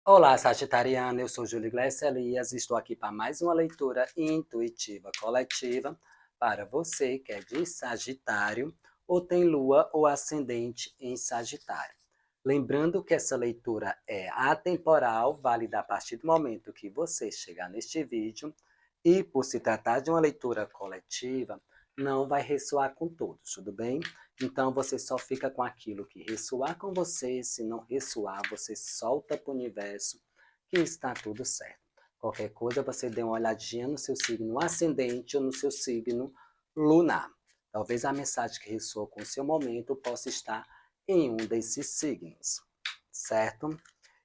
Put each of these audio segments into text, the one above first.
Olá, Sagitariano, eu sou Júlio Glécio Elias e estou aqui para mais uma leitura intuitiva coletiva para você que é de Sagitário ou tem lua ou ascendente em Sagitário. Lembrando que essa leitura é atemporal, válida a partir do momento que você chegar neste vídeo e, por se tratar de uma leitura coletiva, não vai ressoar com todos, tudo bem? Então você só fica com aquilo que ressoar com você, se não ressoar, você solta para o universo que está tudo certo. Qualquer coisa você dê uma olhadinha no seu signo ascendente ou no seu signo lunar. Talvez a mensagem que ressoa com o seu momento possa estar em um desses signos, certo?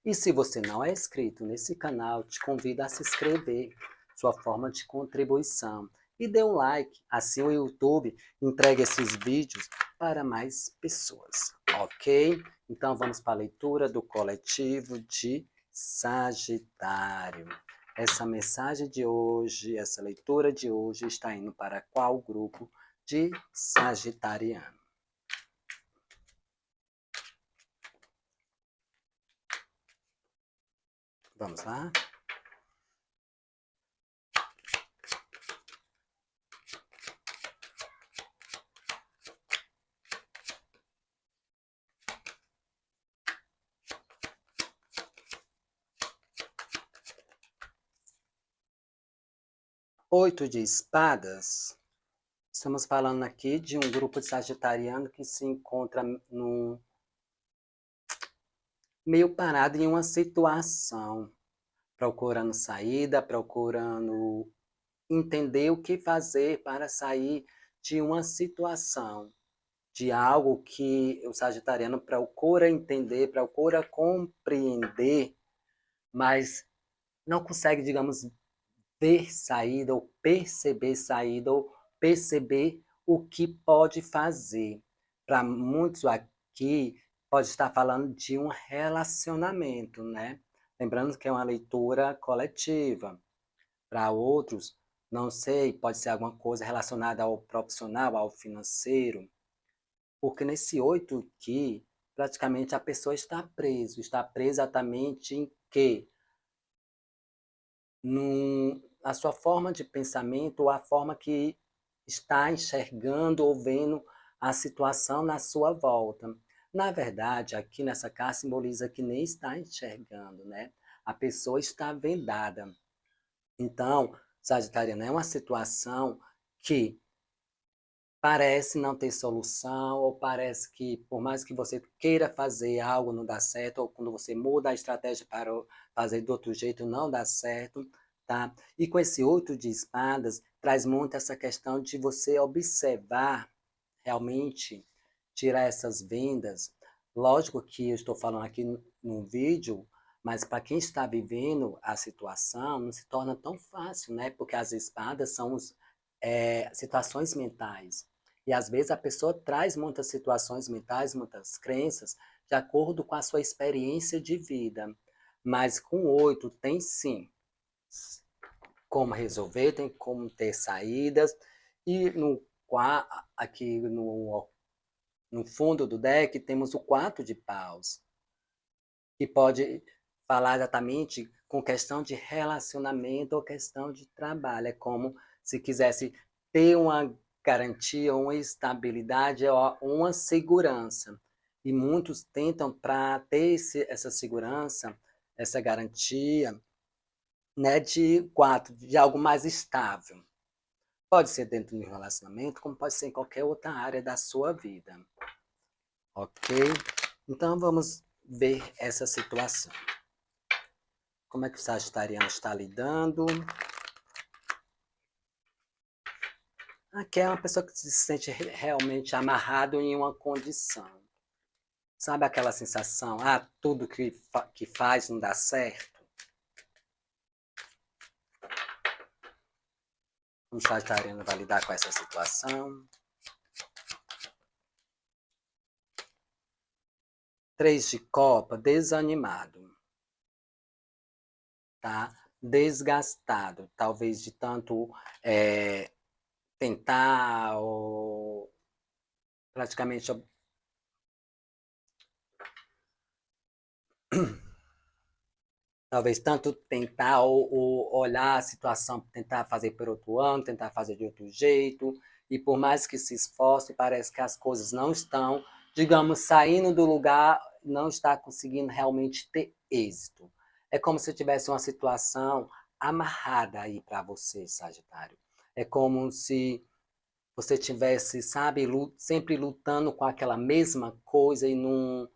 E se você não é inscrito nesse canal, te convido a se inscrever, sua forma de contribuição. E dê um like, assim o YouTube entrega esses vídeos para mais pessoas, ok? Então vamos para a leitura do coletivo de Sagitário. Essa mensagem de hoje, essa leitura de hoje está indo para qual grupo de Sagitariano? Vamos lá? Oito de espadas. Estamos falando aqui de um grupo de sagitariano que se encontra meio parado em uma situação, procurando saída, procurando entender o que fazer para sair de uma situação, de algo que o sagitariano procura entender, procura compreender, mas não consegue, digamos, ver saída, ou perceber o que pode fazer. Para muitos aqui, pode estar falando de um relacionamento, né? Lembrando que é uma leitura coletiva. Para outros, não sei, pode ser alguma coisa relacionada ao profissional, ao financeiro, porque nesse oito aqui, praticamente a pessoa está presa exatamente em quê? A sua forma de pensamento, ou a forma que está enxergando ou vendo a situação na sua volta. Na verdade, aqui nessa carta simboliza que nem está enxergando, né? A pessoa está vendada. Então, Sagitariano, é uma situação que parece não ter solução, ou parece que, por mais que você queira fazer algo, não dá certo, ou quando você muda a estratégia para fazer de outro jeito, não dá certo, tá? E com esse oito de espadas, traz muito essa questão de você observar, realmente, tirar essas vendas. Lógico que eu estou falando aqui no vídeo, mas para quem está vivendo a situação, não se torna tão fácil, né? Porque as espadas são situações mentais. E às vezes a pessoa traz muitas situações mentais, muitas crenças, de acordo com a sua experiência de vida. Mas com oito tem sim como resolver, tem como ter saídas. E aqui no fundo do deck temos o quatro de paus, que pode falar exatamente com questão de relacionamento ou questão de trabalho. É como se quisesse ter uma garantia, uma estabilidade, uma segurança. E muitos tentam, para ter essa segurança, essa garantia, né, de algo mais estável. Pode ser dentro de um relacionamento, como pode ser em qualquer outra área da sua vida. Ok? Então vamos ver essa situação. Como é que o sagitariano está lidando? Aqui é uma pessoa que se sente realmente amarrado em uma condição. Sabe aquela sensação, tudo que faz não dá certo? O sagitariano vai lidar com essa situação. Três de copa, desanimado. Tá? Desgastado, talvez de tanto tentar, ou praticamente talvez tanto tentar ou olhar a situação, tentar fazer por outro ângulo, tentar fazer de outro jeito, e por mais que se esforce, parece que as coisas não estão, digamos, saindo do lugar, não está conseguindo realmente ter êxito. É como se tivesse uma situação amarrada aí para você, Sagitário. É como se você tivesse, sabe, sempre lutando com aquela mesma coisa e não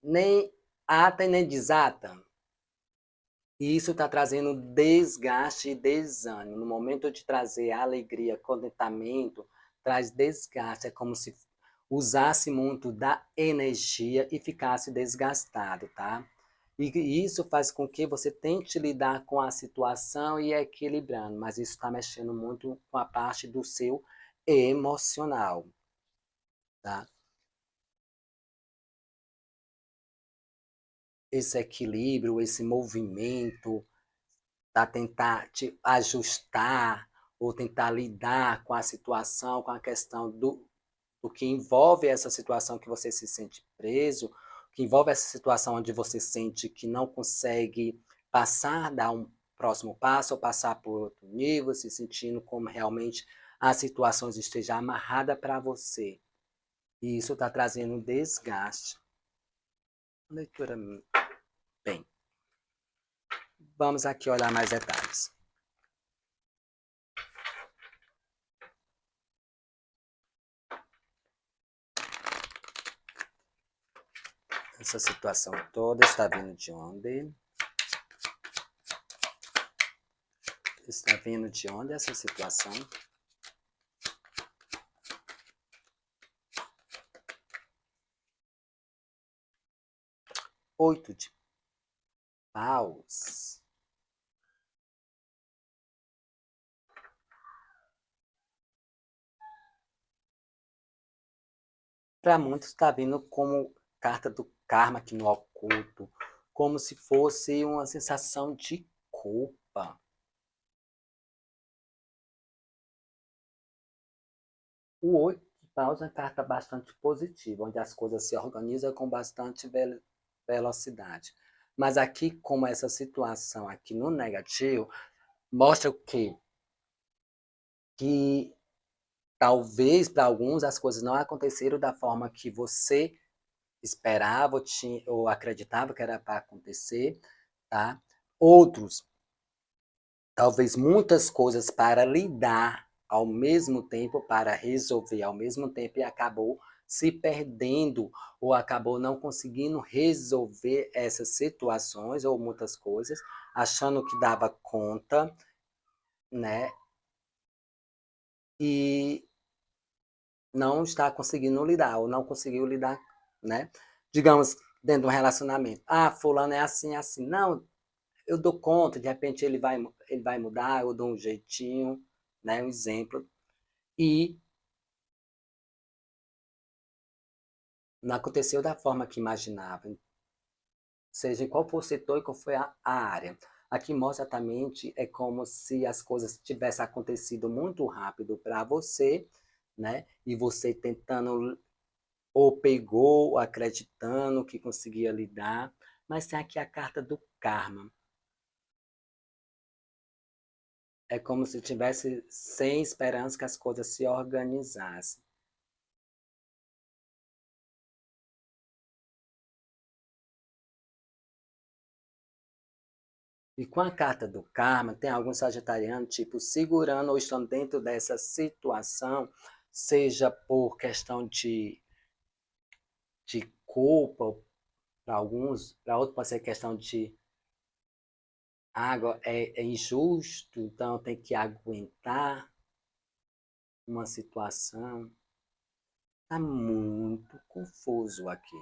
nem ata e nem desata. E isso está trazendo desgaste e desânimo. No momento de trazer alegria, contentamento, traz desgaste. É como se usasse muito da energia e ficasse desgastado, tá? E isso faz com que você tente lidar com a situação e equilibrando, mas isso está mexendo muito com a parte do seu emocional, tá? Esse equilíbrio, esse movimento, para tentar te ajustar ou tentar lidar com a situação, com a questão do que envolve essa situação que você se sente preso, que envolve essa situação onde você sente que não consegue passar, dar um próximo passo ou passar por outro nível, se sentindo como realmente as situações estejam amarradas para você. E isso está trazendo um desgaste. Leitura bem. Vamos aqui olhar mais detalhes. Essa situação toda está vindo de onde? Está vindo de onde essa situação? 8 de paus. Para muitos está vindo como carta do karma aqui no oculto, como se fosse uma sensação de culpa. O 8 de paus é uma carta bastante positiva, onde as coisas se organizam com bastante velocidade. Mas aqui, como essa situação aqui no negativo, mostra o quê? Que talvez para alguns as coisas não aconteceram da forma que você esperava ou acreditava que era para acontecer, tá? Outros, talvez muitas coisas para lidar ao mesmo tempo, para resolver ao mesmo tempo e acabou se perdendo ou acabou não conseguindo resolver essas situações ou muitas coisas, achando que dava conta, né? E não está conseguindo lidar, ou não conseguiu lidar, né? Digamos, dentro de um relacionamento. Ah, fulano é assim, assim. Não, eu dou conta, de repente ele vai mudar, eu dou um jeitinho, né? Um exemplo. E não aconteceu da forma que imaginava, seja em qual for o setor e qual foi a área. Aqui mostra exatamente, é como se as coisas tivessem acontecido muito rápido para você, né? E você tentando ou pegou acreditando que conseguia lidar, mas tem aqui a carta do karma. É como se tivesse sem esperança que as coisas se organizassem. E com a carta do karma, tem alguns sagitarianos, tipo, segurando ou estando dentro dessa situação, seja por questão de culpa, para alguns, para outros pode ser questão de água, é injusto, então tem que aguentar uma situação. Tá muito confuso aqui.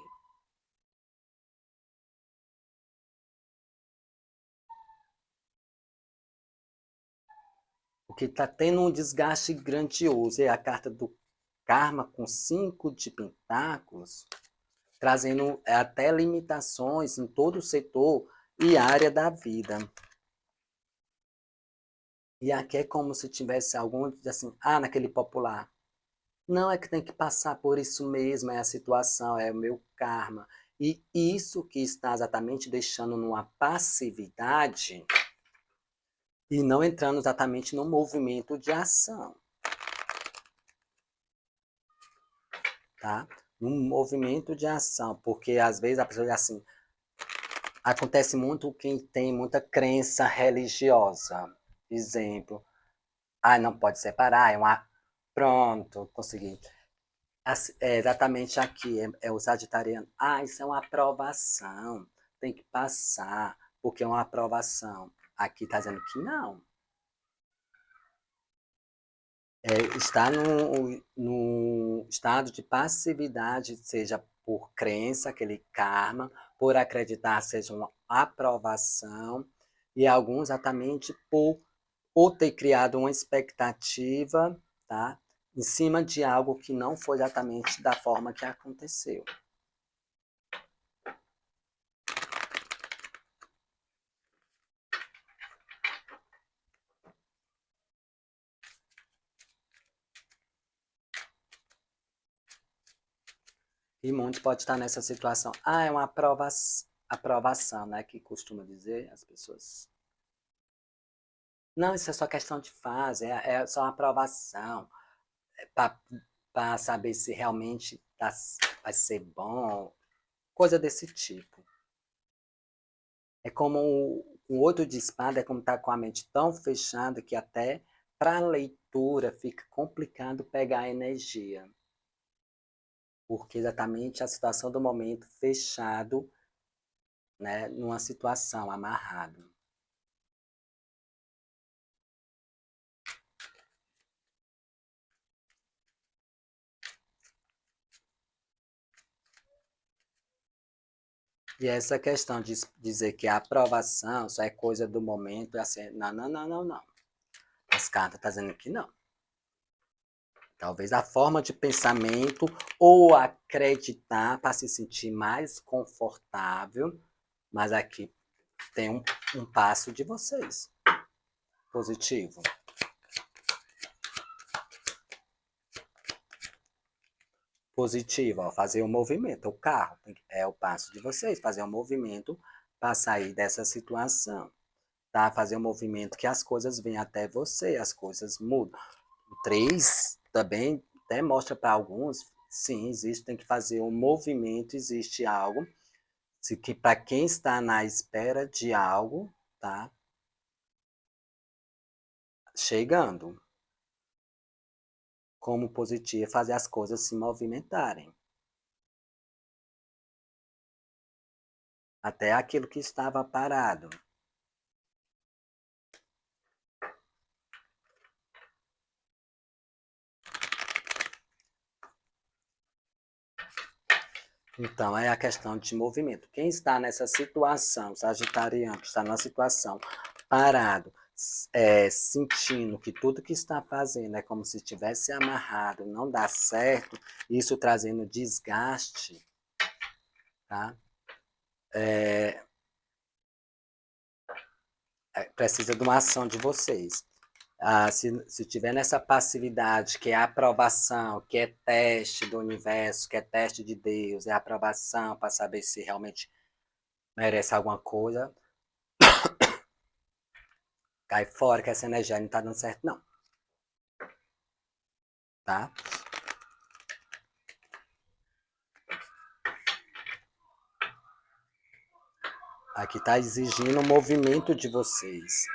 Porque tá tendo um desgaste grandioso. É a carta do karma com 5 de pentáculos, trazendo até limitações em todo o setor e área da vida. E aqui é como se tivesse algum, assim, naquele popular. Não é que tem que passar por isso mesmo, é a situação, é o meu karma. E isso que está exatamente deixando numa passividade e não entrando exatamente no movimento de ação, tá? No movimento de ação, porque às vezes a pessoa diz assim, acontece muito quem tem muita crença religiosa. Exemplo, não pode separar, Pronto, consegui. É exatamente aqui, é o sagitariano. Isso é uma aprovação, tem que passar, porque é uma aprovação. Aqui está dizendo que não. Está no estado de passividade, seja por crença, aquele karma, por acreditar, seja uma aprovação, e alguns exatamente por ou ter criado uma expectativa, tá? Em cima de algo que não foi exatamente da forma que aconteceu. E muitos podem estar nessa situação. É uma aprovação, né? Que costuma dizer as pessoas. Não, isso é só questão de fase, é só uma aprovação. Para saber se realmente vai ser bom. Coisa desse tipo. É como o outro de espada, é como estar com a mente tão fechada que até para a leitura fica complicado pegar a energia. Porque exatamente a situação do momento fechado, né, numa situação amarrado. E essa questão de dizer que a aprovação só é coisa do momento, é assim, não, não, não, não, não. As cartas estão dizendo que não. Talvez a forma de pensamento ou acreditar para se sentir mais confortável, mas aqui tem um passo de vocês. Positivo. Positivo, ó, fazer um movimento. O carro é o passo de vocês, fazer um movimento para sair dessa situação. Tá? Fazer um movimento que as coisas vêm até você, as coisas mudam. O 3 também até mostra para alguns, sim, existe, tem que fazer um movimento, existe algo, que para quem está na espera de algo, tá? Chegando. Como positivo é fazer as coisas se movimentarem. Até aquilo que estava parado. Então, é a questão de movimento. Quem está nessa situação, sagitariano, que está numa situação parado, sentindo que tudo que está fazendo é como se estivesse amarrado, não dá certo, isso trazendo desgaste, tá? Precisa de uma ação de vocês. Se tiver nessa passividade, que é aprovação, que é teste do universo, que é teste de Deus, é aprovação para saber se realmente merece alguma coisa, cai fora que essa energia não está dando certo, não. Tá? Aqui está exigindo o movimento de vocês.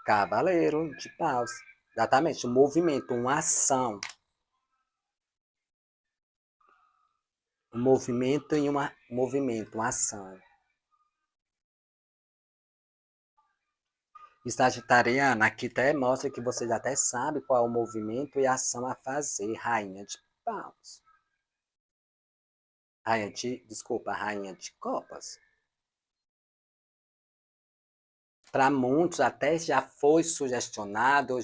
Cavaleiro de paus. Exatamente, um movimento, uma ação. Um movimento e uma uma ação. E sagitariana, aqui até mostra que vocês até sabem qual é o movimento e a ação a fazer. Rainha de paus. Rainha de copas. Para muitos até já foi sugestionado, ou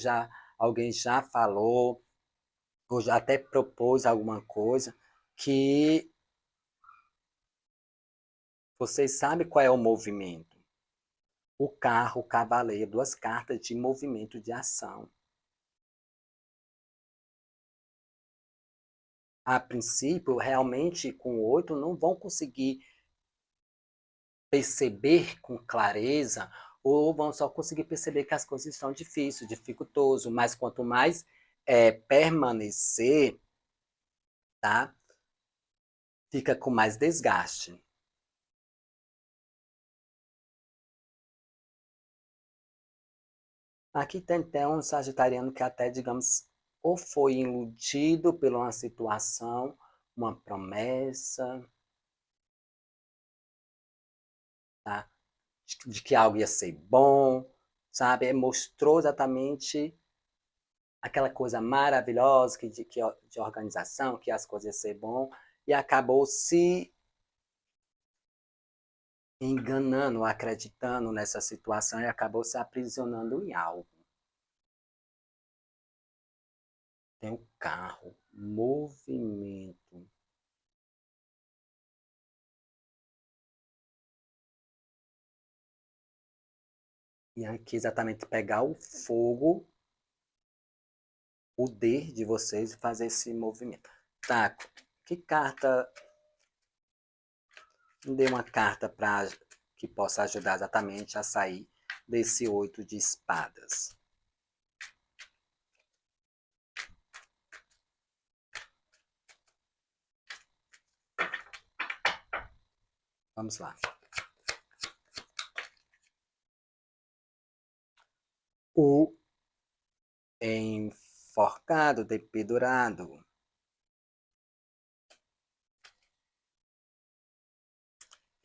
alguém já falou, ou já até propôs alguma coisa, que vocês sabem qual é o movimento. O carro, o cavaleiro, duas cartas de movimento de ação. a princípio, realmente, com o 8, não vão conseguir perceber com clareza, ou vão só conseguir perceber que as coisas estão difíceis, dificultoso, mas quanto mais permanecer, tá? Fica com mais desgaste. Aqui tem um sagitariano que até, digamos, ou foi iludido por uma situação, uma promessa, tá? De que algo ia ser bom, sabe? Mostrou exatamente aquela coisa maravilhosa de organização, que as coisas iam ser bom, e acabou se enganando, acreditando nessa situação e acabou se aprisionando em algo. Tem o carro, movimento. E aqui exatamente pegar o fogo, o poder de vocês e fazer esse movimento. Tá, que carta... Me dê uma carta que possa ajudar exatamente a sair desse 8 de espadas. Vamos lá. O enforcado, dependurado.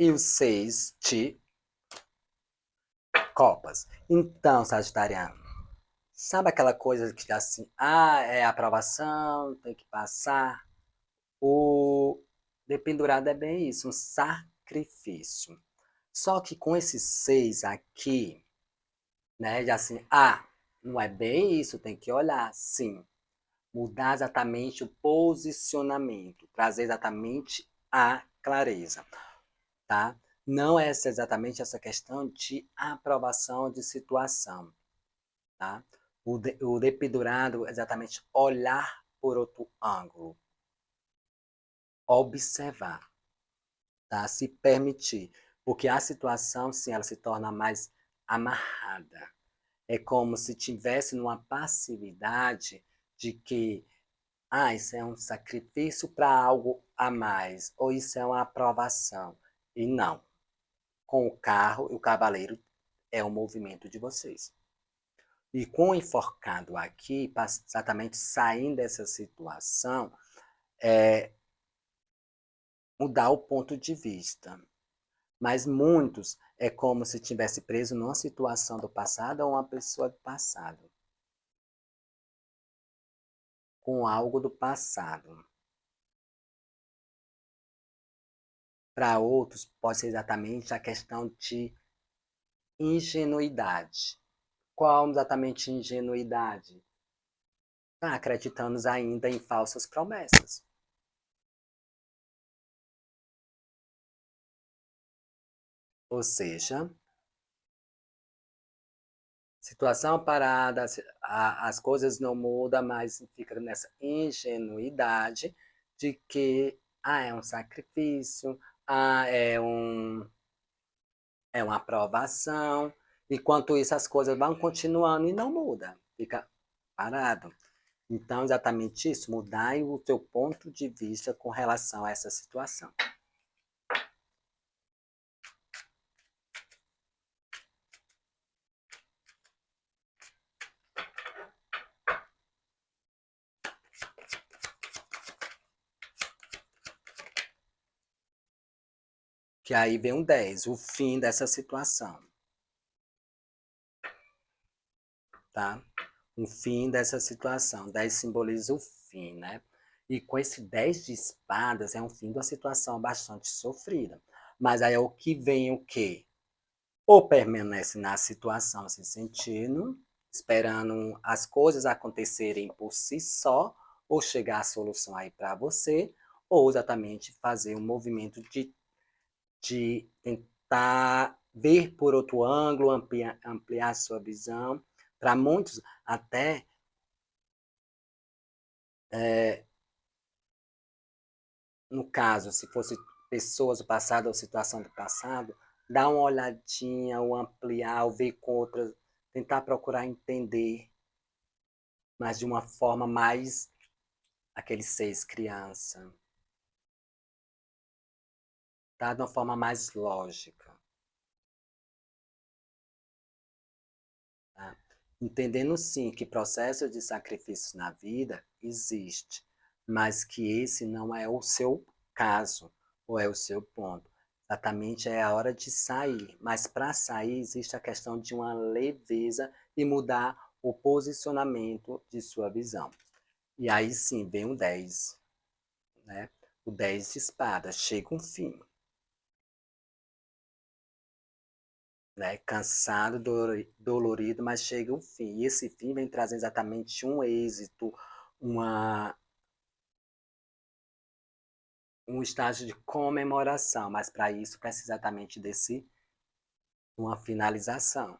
E o 6 de copas. Então, Sagitariano, sabe aquela coisa que assim, é aprovação, tem que passar? O dependurado é bem isso, um sacrifício. Só que com esses 6 aqui, né, já assim, não é bem isso, tem que olhar, sim. Mudar exatamente o posicionamento, trazer exatamente a clareza, tá? Não é exatamente essa questão de aprovação de situação, tá? O dependurado é exatamente olhar por outro ângulo, observar, tá? Se permitir, porque a situação, sim, ela se torna mais amarrada. É como se tivesse numa passividade de que isso é um sacrifício para algo a mais, ou isso é uma aprovação. E não. Com o carro e o cavaleiro é o movimento de vocês. E com o enforcado aqui, exatamente saindo dessa situação, é mudar o ponto de vista. Mas muitos é como se tivesse preso numa situação do passado ou uma pessoa do passado. Com algo do passado. Para outros, pode ser exatamente a questão de ingenuidade. Qual exatamente ingenuidade? Acreditamos ainda em falsas promessas. Ou seja, situação parada, as coisas não mudam, mas fica nessa ingenuidade de que é um sacrifício, é uma aprovação. Enquanto isso, as coisas vão continuando e não muda, fica parado. Então, exatamente isso, mudar o teu ponto de vista com relação a essa situação. Que aí vem um 10, o fim dessa situação, tá? O fim dessa situação. 10 simboliza o fim, né? E com esse 10 de espadas é um fim de uma situação bastante sofrida. Mas aí é o que vem o quê? Ou permanece na situação se sentindo, esperando as coisas acontecerem por si só, ou chegar a solução aí para você, ou exatamente fazer um movimento de tentar ver por outro ângulo, ampliar sua visão. Para muitos, até no caso, se fosse pessoas do passado ou situação do passado, dá uma olhadinha, ou ampliar, ou ver com outras, tentar procurar entender, mas de uma forma mais aquele 6 criança, tá? De uma forma mais lógica, tá? Entendendo sim que processo de sacrifício na vida existe, mas que esse não é o seu caso, ou é o seu ponto. Exatamente é a hora de sair, mas para sair existe a questão de uma leveza e mudar o posicionamento de sua visão. E aí sim vem o 10, né? O 10 de espada, chega um fim, né? Cansado, dolorido, mas chega um fim. E esse fim vem trazendo exatamente um êxito, uma, um estágio de comemoração, mas para isso precisa exatamente desse uma finalização.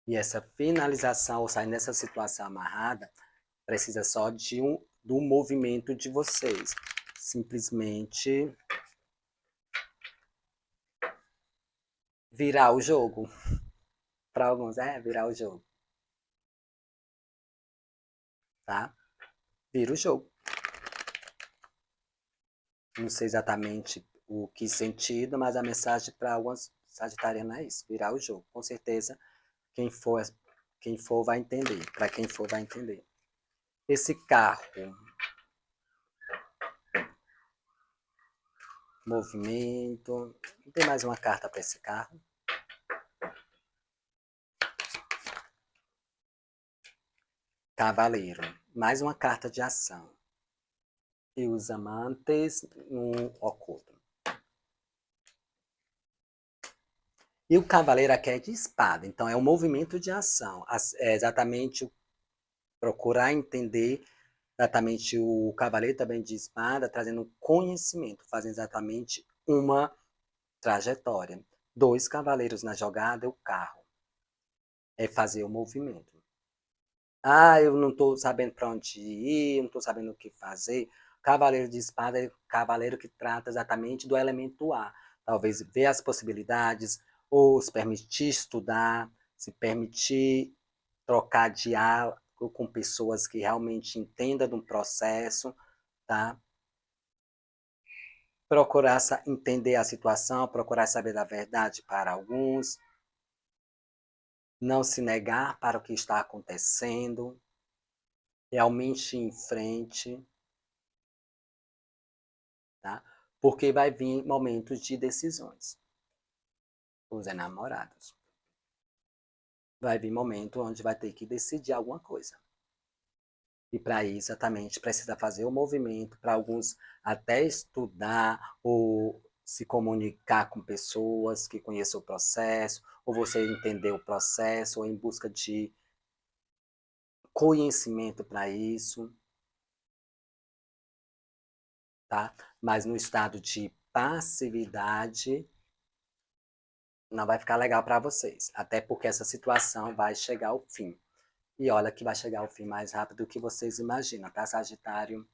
E essa finalização, ou sair dessa situação amarrada, precisa só do movimento de vocês. Simplesmente virar o jogo. Para alguns, virar o jogo, tá? Vira o jogo. Não sei exatamente o que sentido, mas a mensagem para algumas sagitarianas é isso, virar o jogo. Com certeza, quem for, quem for vai entender. Para quem for, vai entender. Esse carro, movimento. Tem mais uma carta para esse carro? Cavaleiro. Mais uma carta de ação. E os amantes no oculto. E o cavaleiro aqui é de espada, então é um movimento de ação. É exatamente procurar entender exatamente o cavaleiro também de espada, trazendo conhecimento, fazendo exatamente uma trajetória. 2 cavaleiros na jogada, o carro. É fazer o movimento. Ah, eu não estou sabendo para onde ir, não estou sabendo o que fazer. Cavaleiro de espada é o cavaleiro que trata exatamente do elemento ar. Talvez ver as possibilidades, ou se permitir estudar, se permitir trocar diálogo com pessoas que realmente entendam do processo, tá? Procurar entender a situação, procurar saber da verdade para alguns, não se negar para o que está acontecendo, realmente ir em frente, tá? Porque vai vir momentos de decisões. Os enamorados. Vai vir momento onde vai ter que decidir alguma coisa. E para isso, exatamente, precisa fazer o movimento, para alguns até estudar ou se comunicar com pessoas que conheçam o processo, ou você entender o processo, ou em busca de conhecimento para isso, tá? Mas no estado de passividade, não vai ficar legal para vocês, até porque essa situação vai chegar ao fim. E olha que vai chegar ao fim mais rápido do que vocês imaginam, tá, Sagitário?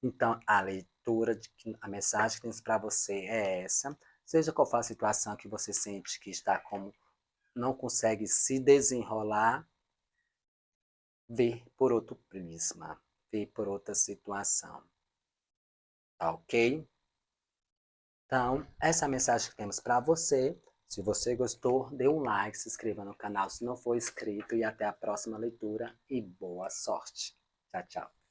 Então, a leitura, a mensagem que temos para você é essa. Seja qual for a situação que você sente que está como não consegue se desenrolar, ver por outro prisma, ver por outra situação. Tá ok? Então, essa é a mensagem que temos para você. Se você gostou, dê um like, se inscreva no canal se não for inscrito e até a próxima leitura e boa sorte. Tchau, tchau.